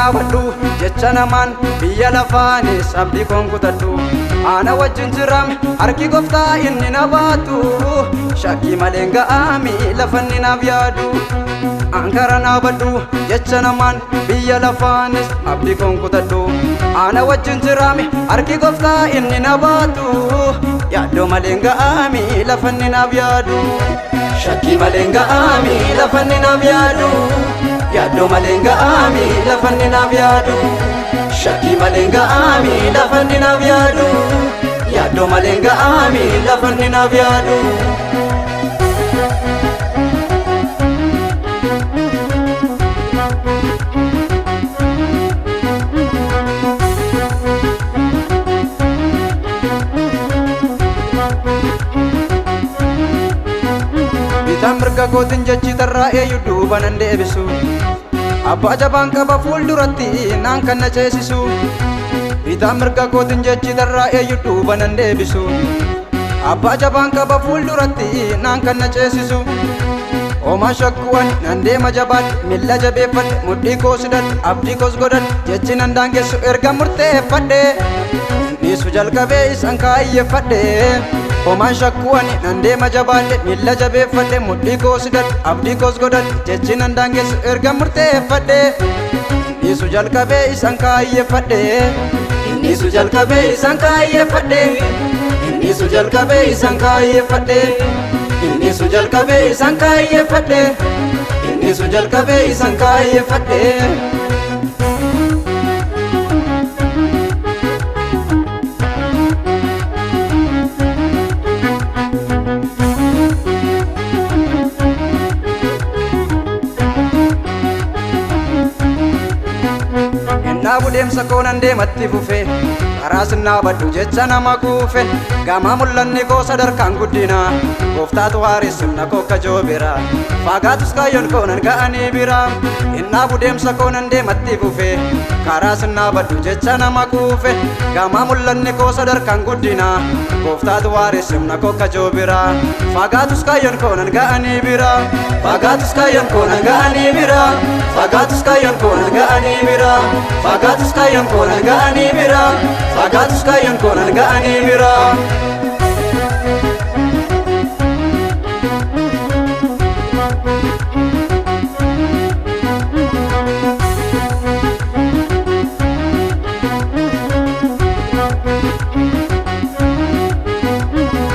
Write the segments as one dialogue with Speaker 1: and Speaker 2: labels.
Speaker 1: naabadhu jecha namaan biyya lafaanis abdii koon kutadhu. Ana wajjin jirame harki gooftaa inni na baatu shakkii malee ga'aami lafanni naaf yaadu. Ankara naabadhu jecha namaan biyya lafaanis abdii koon kutadhu. Ana wajjin jirame harki gooftaa inni na baatu yaaddoo malee ga'aami lafanni naaf yaadu. Shakkii malee ga'aami lafanni naaf yaadu. Yaaddoo malee ga'aami lafanni naaf yaadu. Shakkii malee ga'aami lafanni naaf yaadu. Yaaddoo malee ga'aami lafanni naaf yaadu. Bitaan mirga kootiin jechi tarraa'ee duuba nan deebisu. Abbaa jabaan qaba fuulduratti naan kan na ceesisu. Bitaan mirga kootiin jechi tarraa'ee duuba nan deebisu. Abbaa jabaan qaba fuulduratti naan kan na ceesisu. Oomaa shakkuwan nan deema jabaadhe miila jabeeffadhe mudhii koos hidhadhe abdii koos godhadhe jechi nan daangessu erga murteeffadhe. Niisu jalqabee isaan kaayyeeffadhe. Oomaa shakkuwan nan deema jabaadhe miila jabeeffadhe mudhii koos hidhadhe abdii koos godhadhe jechi nan daangessu erga murteeffadhe. Niisu jalqabee isaan kaayyeeffadhe. Niisu jalqabee isaan kaayyeeffadhe. Niisu jalqabee isaan kaayyeeffadhe. Niisu jalqabee isaan kaayyeeffadhe. Niisu jalqabee isaan kaayyeeffadhe. Naabu deemsa koo nan deematti fufe karaa sinnaabadhu jecha nama kuufe. Gama mul'anni koo sadarkaan guddina gooftaatu waaressimna koo kajoo bira. Faagaatus kaayyoon koo nan ga'anii bira. Naabu deemsa koo nan deematti fufe karaa sinnaabadhu jecha nama kuufe. Gama mul'anni koo sadarkaan guddina gooftaatu waaressimna koo kajoo bira. Faagaatus kaayyoon koo nan ga'anii bira. Faagaatus kaayyoon koo nan ga'anii bira. Faagaatus kaayyoon koo nan ga'anii bira. Faagaatus kaayyoon koo nan ga'anii bira. Faagaatus kaayyoon koo nan ga'anii bira.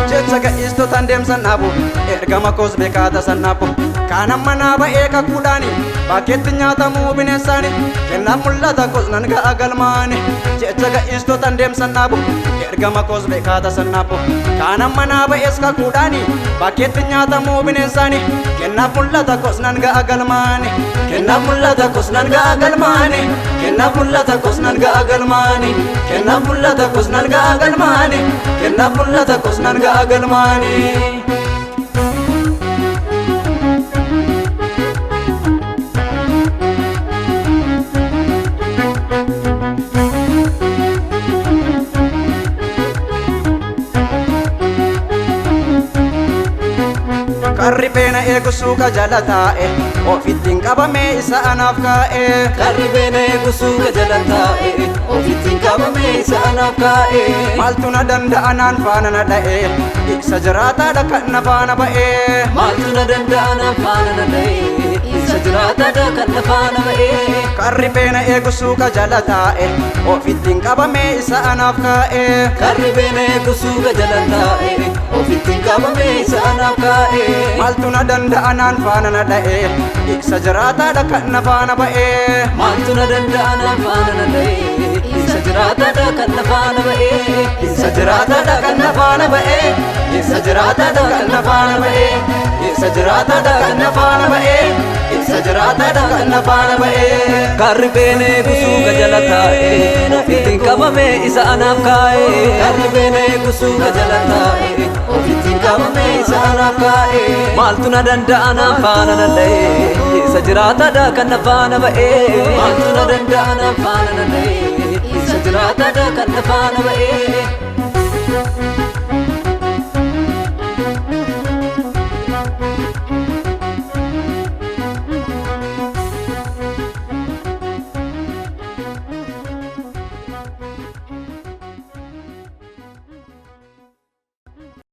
Speaker 1: Jecha ga'istotaan deemsan dhaabu ergama koos beekaata san dhaabu. Kaan amma naa ba'ee kakkuudhaani bakkeetti nyaatamuu bineensaani kennaan mul'ata koos nan ga'a galmaani. Jecha ga'istotaan deemsan dhaabu ergama koos beekaata san dhaabu. Kaan amma naa ba'ees kakkuudhaani bakkeetti nyaatamuu bineensaani kennaan mul'ata koos nan ga'a galmaani. Kennaan mul'ata koos nan ga'a galmaani. Kennaan mul'ata koos nan ga'a galmaani. Kennaan mul'ata koos nan ga'a galmaani. Kennaan mul'ata koos nan ga'a galmaani. Karri beena eegu suuqa jala taa'e ofittiin qabamee isa anaaf kaa'e.
Speaker 2: Karri beena eegu suuqa jala taa'e ofittiin qabamee isa anaaf kaa'e.
Speaker 1: Maaltu na danda'a naan faana na dha'e isa jiraataadha kan na faana ba'e.
Speaker 2: Maaltu na danda'a naan faana na dha'e isa jiraataadha kan na faana ba'e.
Speaker 1: Karri beena eegu suuqa jala taa'e ofittiin qabamee isa anaaf kaa'e.
Speaker 2: Karri beena eegu suuqa jala taa'e ofittiin qabamee isa anaaf kaa'e.
Speaker 1: Maaltu na danda'a naan faana na dha'e isa jiraataadha kan na faana ba'e.
Speaker 2: Maaltu na danda'a naan faana na dha'e isa jiraataadha kan na faana ba'e.
Speaker 1: Isa jiraataadha kan na faana ba'e. Isa jiraataadha kan na faana ba'e. Isa jiraataadha kan na faana ba'e. Isa jiraataadha kan na faana ba'e.
Speaker 2: Karri beena eegu suuqa jala taa'e ofittiin qabamee isa anaaf kaa'e. Karri beena eegu suuqa jala taa'e ofittiin qabamee isa anaaf kaa'e. Maaltu na danda'a naan faana na dha'e isa jiraataadha kan na faana ba'e. Maaltu na danda'a naan faana na dha'e isa jiraataadha kan na faana ba'e.